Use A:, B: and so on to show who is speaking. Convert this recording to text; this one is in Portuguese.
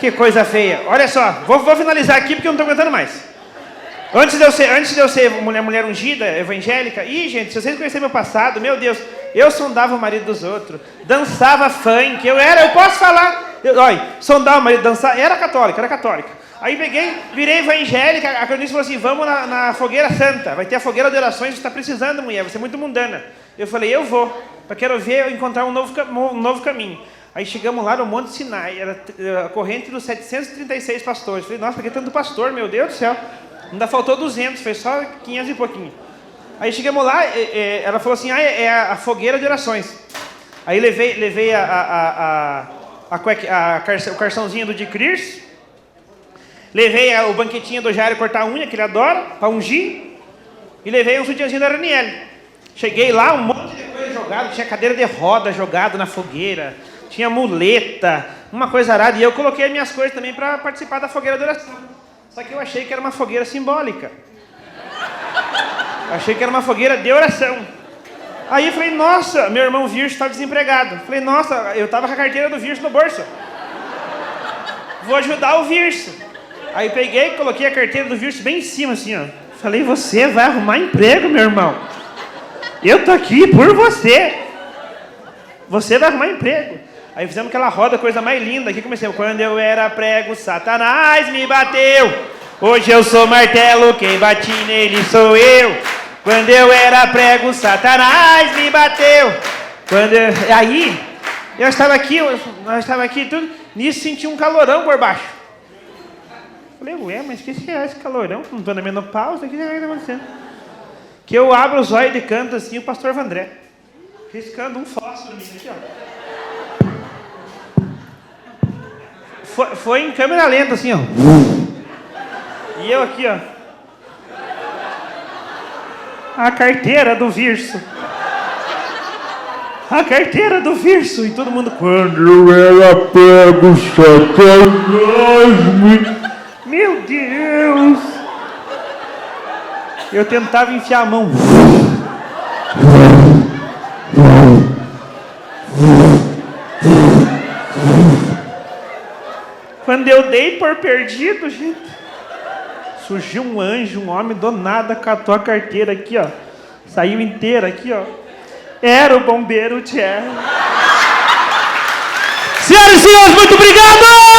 A: Que coisa feia. Olha só, vou finalizar aqui porque eu não estou aguentando mais. Antes de eu ser mulher ungida, evangélica, gente, se vocês conhecerem meu passado, meu Deus, eu sondava o marido dos outros, dançava funk, eu posso falar, olha, sondava o marido, dançava, era católica. Aí virei evangélica, a Cleonice falou assim, vamos na fogueira santa, vai ter a fogueira de orações, você está precisando, mulher, você é muito mundana. Eu falei, eu vou, quero ver, encontrar um novo caminho. Aí chegamos lá no Monte Sinai, era a corrente dos 736 pastores. Falei, nossa, por que tanto pastor, meu Deus do céu? Ainda faltou 200, foi só 500 e pouquinho. Aí chegamos lá, ela falou assim, é a fogueira de orações. Aí levei o carçãozinho do Dicris, levei o banquetinho do Jairo cortar a unha, que ele adora, para ungir, e levei um sutiãzinho da Raniele. Cheguei lá, um monte de coisa jogado, tinha cadeira de roda jogada na fogueira, tinha muleta, uma coisa arada, e eu coloquei as minhas coisas também para participar da fogueira de oração. Só que eu achei que era uma fogueira simbólica. Achei que era uma fogueira de oração. Aí eu falei, nossa, meu irmão Virso estava desempregado. Falei, nossa, eu estava com a carteira do Virso no bolso. Vou ajudar o Virso. Aí peguei, coloquei a carteira do Virso bem em cima, assim, ó. Falei, você vai arrumar emprego, meu irmão. Eu tô aqui por você. Você vai arrumar emprego. Aí fizemos aquela roda, coisa mais linda. Aqui comecei. Quando eu era prego, Satanás me bateu. Hoje eu sou martelo, quem bate nele sou eu. Quando eu era prego, Satanás me bateu. Aí, nós estava aqui, tudo. Nisso senti um calorão por baixo. Falei, ué, mas que é esse calorão? Não estou na menopausa, o que está acontecendo? Que eu abro os olhos de canto assim, o pastor Vandré. Riscando um fósforo aqui, ó. Foi em câmera lenta, assim, ó. E eu aqui, ó. A carteira do Virso. A carteira do Virso. E todo mundo... Quando eu era pego, Satanás. Meu Deus. Eu tentava enfiar a mão. Quando eu dei por perdido, gente, surgiu um anjo, um homem do nada, catou a carteira aqui, ó. Saiu inteira aqui, ó. Era o bombeiro Thierry. Senhoras e senhores, muito obrigado!